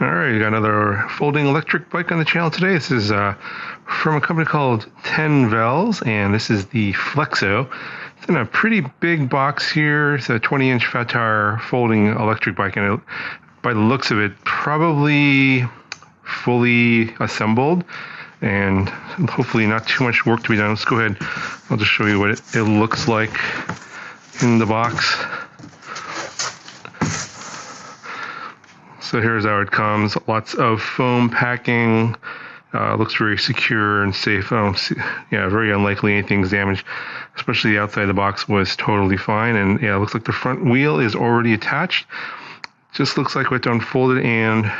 Alright, got another folding electric bike on the channel today. This is from a company called TENVELS, and this is the Flexo. It's in a pretty big box here. It's a 20-inch fat tire folding electric bike, and by the looks of it, probably fully assembled, and hopefully not too much work to be done. Let's go ahead. I'll just show you what it looks like in the box. So here's how it comes. Lots of foam packing. Looks very secure and safe. I don't see, very unlikely anything's damaged. Especially the outside of the box was totally fine. And yeah, it looks like the front wheel is already attached. Just looks like we have to unfold it and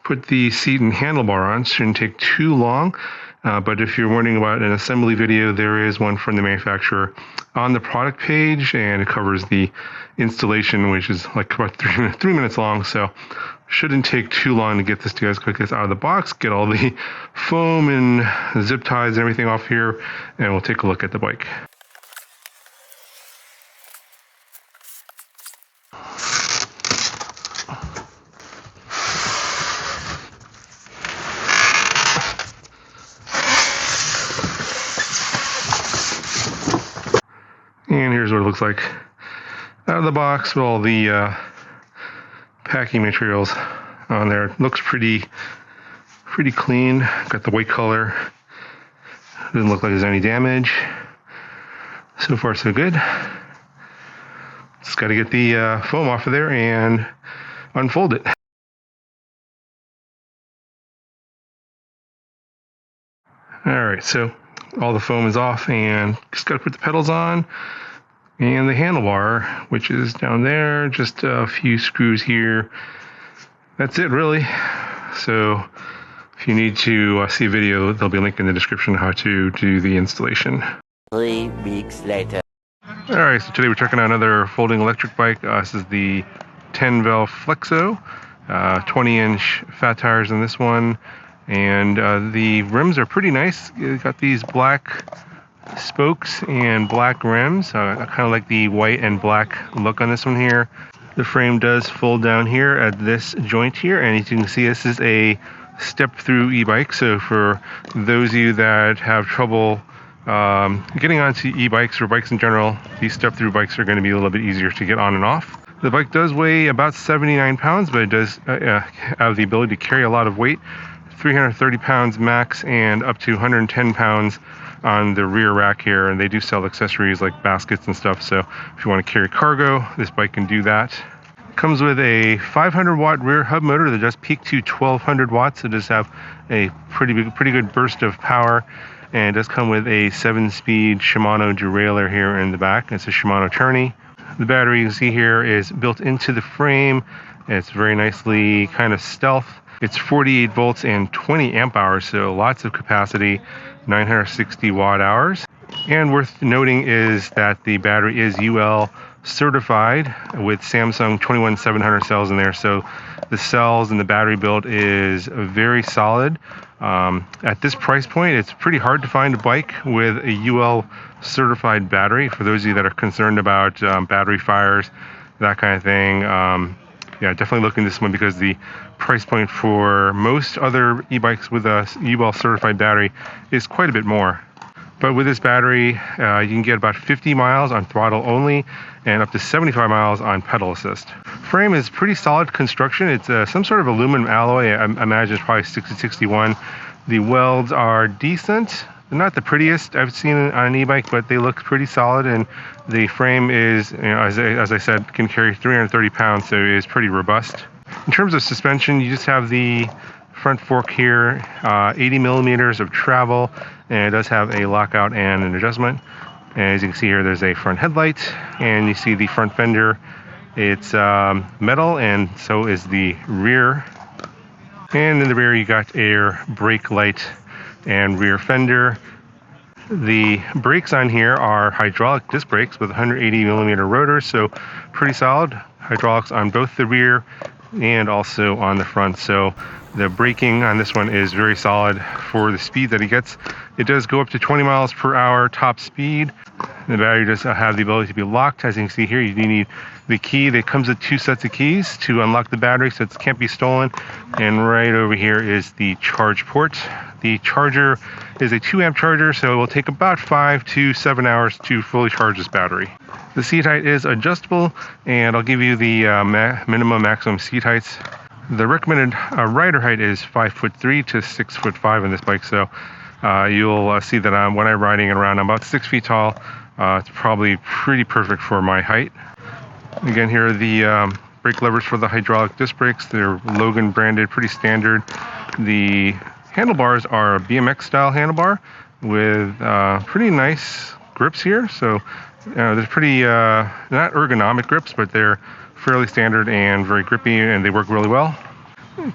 put the seat and handlebar on. Shouldn't take too long. But if you're wondering about an assembly video, there is one from the manufacturer on the product page, and it covers the installation, which is like about 3 minutes long. So shouldn't take too long to get this to guys, quick this out of the box, get all the foam and zip ties and everything off here, and we'll take a look at the bike. And here's what it looks like out of the box with all the packing materials on there. It looks pretty clean. Got the white color. Doesn't look like there's any damage. So far, so good. Just got to get the foam off of there and unfold it. Alright, so all the foam is off, and just got to put the pedals on and the handlebar, which is down there. Just a few screws here. That's it, really. So if you need to see a video, there'll be a link in the description how to do the installation. 3 weeks later. Alright, so today we're checking out another folding electric bike. This is the TENVELS Flexo. 20-inch fat tires in this one. And the rims are pretty nice. It's got these black spokes and black rims. I kind of like the white and black look on this one here. The frame does fold down here at this joint here, and as you can see, this is a step-through e-bike. So for those of you that have trouble getting onto e-bikes or bikes in general, these step-through bikes are going to be a little bit easier to get on and off. The bike does weigh about 79 pounds, but it does have the ability to carry a lot of weight. 330 pounds max and up to 110 pounds on the rear rack here, and they do sell accessories like baskets and stuff, so if you want to carry cargo, this bike can do that. It comes with a 500 watt rear hub motor that does peak to 1200 watts. It does have a pretty good burst of power, and it does come with a 7-speed Shimano derailleur here in the back. It's a Shimano tourney. The battery you can see here is built into the frame, and it's very nicely kind of stealth. It's 48 volts and 20 amp hours, so lots of capacity, 960 watt hours. And worth noting is that the battery is UL certified with Samsung 21700 cells in there, so the cells and the battery build is very solid. At this price point, it's pretty hard to find a bike with a UL certified battery. For those of you that are concerned about battery fires, that kind of thing, yeah, definitely look into this one, because the price point for most other e-bikes with a UL certified battery is quite a bit more. But with this battery, you can get about 50 miles on throttle only and up to 75 miles on pedal assist. Frame is pretty solid construction. It's some sort of aluminum alloy. I imagine it's probably 6061. The welds are decent. They're not the prettiest I've seen on an e-bike, but they look pretty solid, and the frame is, as I said, can carry 330 pounds, so it is pretty robust. In terms of suspension, you just have the front fork here, 80 millimeters of travel, and it does have a lockout and an adjustment. And as you can see here, there's a front headlight, and you see the front fender. It's metal, and so is the rear. And in the rear, you got air, brake light, and rear fender. The brakes on here are hydraulic disc brakes with 180 millimeter rotors, so pretty solid. Hydraulics on both the rear and also on the front. So the braking on this one is very solid for the speed that it gets. It does go up to 20 miles per hour top speed. The battery does have the ability to be locked. As you can see here, you do need the key. That comes with 2 sets of keys to unlock the battery, so it can't be stolen. And right over here is the charge port. The charger is a 2 amp charger, so it will take about 5 to 7 hours to fully charge this battery. The seat height is adjustable, and I'll give you the minimum maximum seat heights. The recommended rider height is 5'3" to 6'5" on this bike, so you'll see that when I'm riding it around, I'm about 6 feet tall. It's probably pretty perfect for my height. Again, here are the brake levers for the hydraulic disc brakes. They're Logan branded, pretty standard. The handlebars are a BMX style handlebar with pretty nice grips here. So they're pretty, not ergonomic grips, but they're fairly standard and very grippy, and they work really well.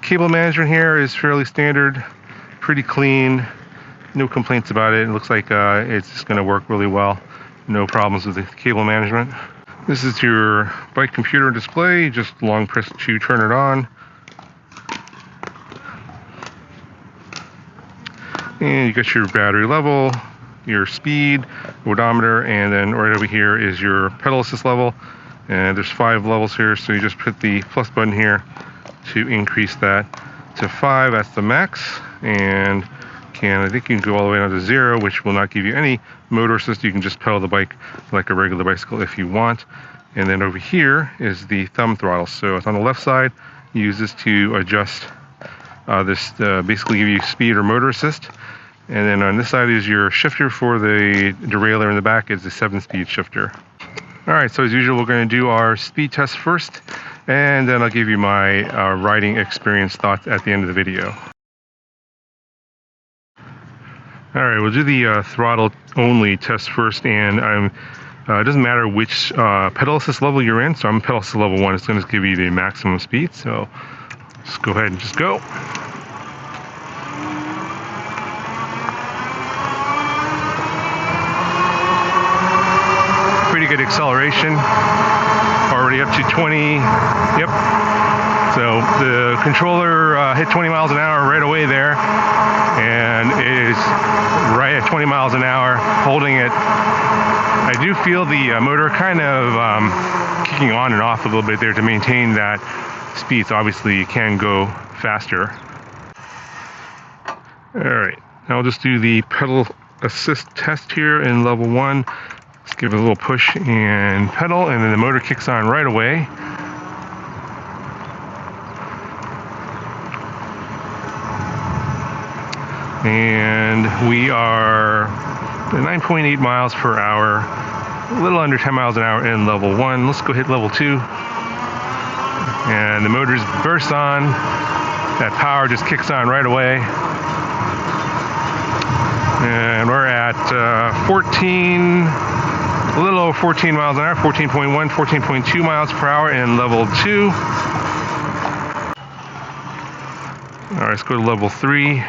Cable management here is fairly standard, pretty clean, no complaints about it. It looks like it's just going to work really well. No problems with the cable management. This is your bike computer display. Just long press to turn it on. And you got your battery level, your speed, odometer, and then right over here is your pedal assist level. And there's 5 levels here, so you just put the plus button here to increase that to 5. That's the max. And I think you can go all the way down to 0, which will not give you any motor assist. You can just pedal the bike like a regular bicycle if you want. And then over here is the thumb throttle. So it's on the left side. You use this to adjust this, basically give you speed or motor assist. And then on this side is your shifter for the derailleur. In the back is the 7-speed shifter. All right, so as usual, we're going to do our speed test first, and then I'll give you my riding experience thoughts at the end of the video. All right, we'll do the throttle only test first, and it doesn't matter which pedal assist level you're in. So I'm pedal assist level 1. It's going to give you the maximum speed. So just go ahead and just go. Pretty good acceleration. Already up to 20. Yep. So the controller hit 20 miles an hour right away there, and is right at 20 miles an hour, holding it. I do feel the motor kind of kicking on and off a little bit there to maintain that speed, so obviously you can go faster. Alright, now I'll just do the pedal assist test here in level 1. Let's give it a little push and pedal, and then the motor kicks on right away. And we are at 9.8 miles per hour, a little under 10 miles an hour in level 1. Let's go hit level 2. And the motor just bursts on. That power just kicks on right away. And we're at a little over 14 miles an hour, 14.1, 14.2 miles per hour in level 2. All right, let's go to level 3.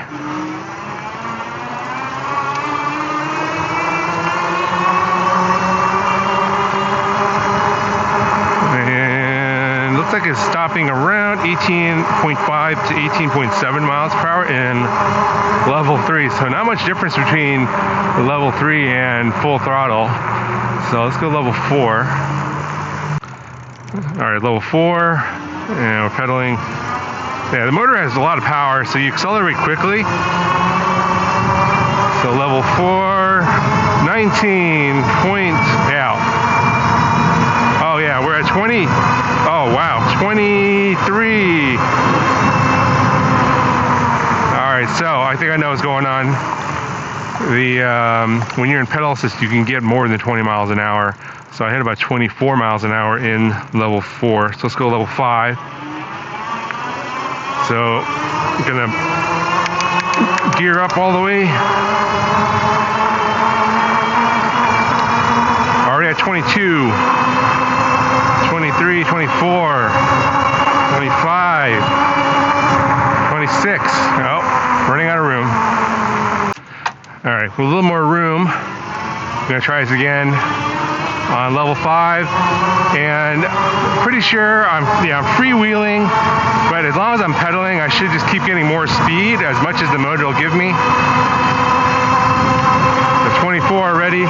Looks like it's stopping around 18.5 to 18.7 miles per hour in level 3. So not much difference between level 3 and full throttle. So let's go level 4. All right, level 4, and we're pedaling. Yeah, the motor has a lot of power, so you accelerate quickly. So level 4, 19 points out. Oh yeah, we're at 20. Oh wow, 23. All right, so I think I know what's going on. When you're in pedal assist, you can get more than 20 miles an hour. So I hit about 24 miles an hour in level 4. So let's go level 5. So I'm gonna gear up all the way. Already at 22. 23, 24, 25, 26. Oh, running out of room. All right, with a little more room, I'm gonna try this again. on level 5, and pretty sure I'm freewheeling, but as long as I'm pedaling, I should just keep getting more speed as much as the motor will give me. The 24 already,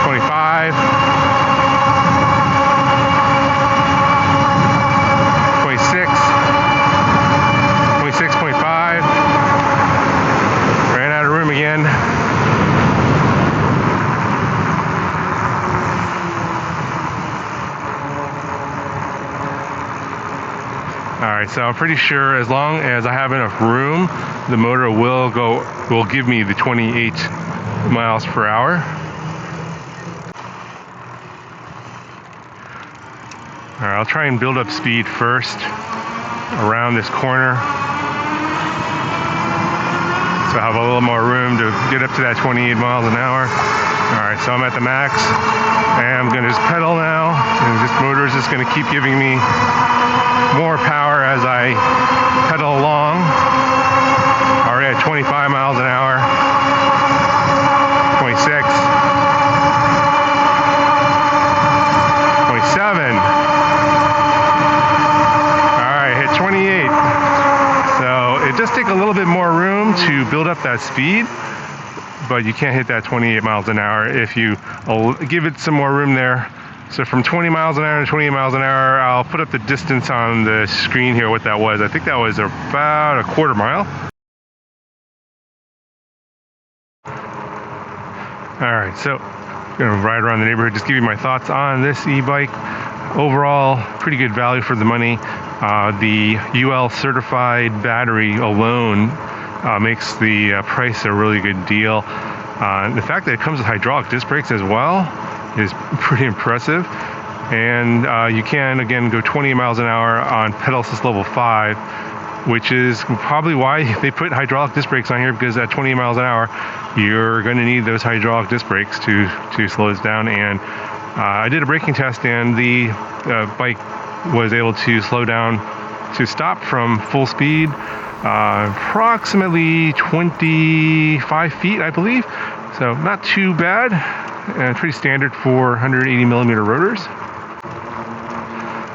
25, 26, 26.5, ran out of room again. Alright, so I'm pretty sure as long as I have enough room, the motor will give me the 28 miles per hour. Alright, I'll try and build up speed first around this corner, so I have a little more room to get up to that 28 miles an hour. Alright, so I'm at the max, and I'm going to just pedal now, and this motor is just going to keep giving me more power as I pedal along. Already at 25 miles an hour, 26, 27. Alright, hit 28. So it does take a little bit more room to build up that speed, but you can't hit that 28 miles an hour if you give it some more room there. So from 20 miles an hour to 28 miles an hour, I'll put up the distance on the screen here, what that was. I think that was about a quarter mile. Alright, so I'm going to ride around the neighborhood, just give you my thoughts on this e-bike. Overall, pretty good value for the money. The UL certified battery alone makes the price a really good deal. The fact that it comes with hydraulic disc brakes as well is pretty impressive, and you can again go 20 miles an hour on pedal assist level 5, which is probably why they put hydraulic disc brakes on here, because at 20 miles an hour you're going to need those hydraulic disc brakes to slow this down. And I did a braking test, and the bike was able to slow down to stop from full speed approximately 25 feet, I believe, so not too bad. And pretty standard for 180 millimeter rotors.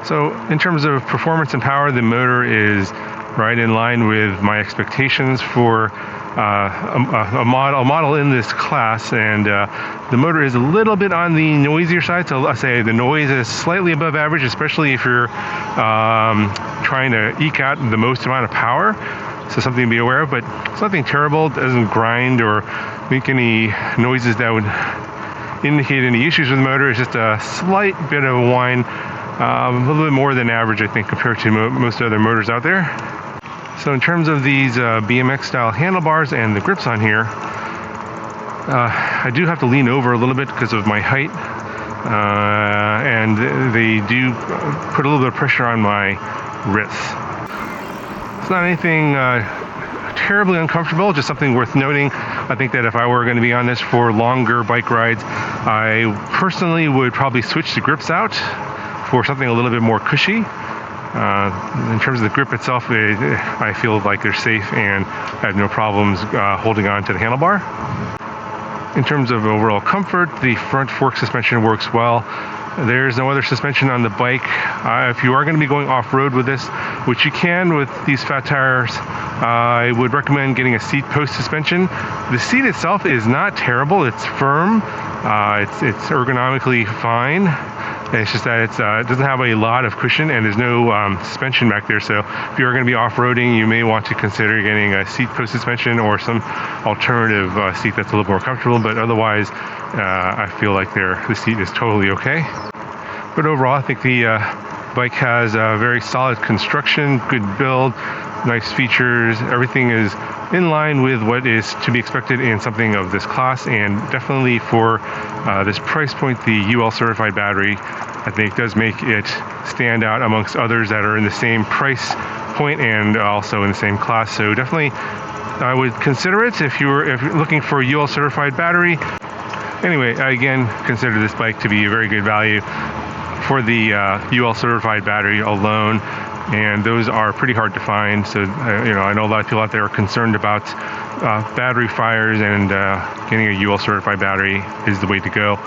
So in terms of performance and power, the motor is right in line with my expectations for a model in this class, and the motor is a little bit on the noisier side, so I'll say the noise is slightly above average, especially if you're trying to eke out the most amount of power. So something to be aware of, but it's nothing terrible. It doesn't grind or make any noises that would indicate any issues with the motor. It's just a slight bit of a whine, a little bit more than average, I think, compared to most other motors out there. So in terms of these BMX style handlebars and the grips on here, I do have to lean over a little bit because of my height, and they do put a little bit of pressure on my wrists. It's not anything terribly uncomfortable, just something worth noting. I think that if I were going to be on this for longer bike rides, I personally would probably switch the grips out for something a little bit more cushy. In terms of the grip itself, I feel like they're safe and I have no problems holding on to the handlebar. In terms of overall comfort, the front fork suspension works well. There's no other suspension on the bike. If you are going to be going off-road with this, which you can with these fat tires, I would recommend getting a seat post suspension. The seat itself is not terrible. It's firm. It's ergonomically fine. It's just that it doesn't have a lot of cushion, and there's no suspension back there. So if you're going to be off-roading, you may want to consider getting a seat post suspension or some alternative seat that's a little more comfortable. But otherwise, I feel like the seat is totally okay. But overall, I think the bike has a very solid construction, good build, nice features. Everything is in line with what is to be expected in something of this class, and definitely for this price point, the UL certified battery, I think, does make it stand out amongst others that are in the same price point and also in the same class. So definitely I would consider it if you're looking for a UL certified battery. Anyway, again, consider this bike to be a very good value for the UL certified battery alone, and those are pretty hard to find. So I know a lot of people out there are concerned about battery fires, and getting a UL certified battery is the way to go.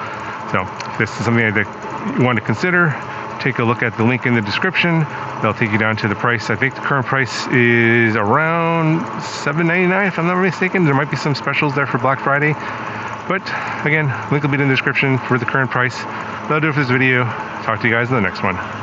So if this is something that you want to consider, take a look at the link in the description. They'll take you down to the price. I think the current price is around $7.99 if I'm not mistaken. There might be some specials there for Black Friday. But again, link will be in the description for the current price. That'll do it for this video. Talk to you guys in the next one.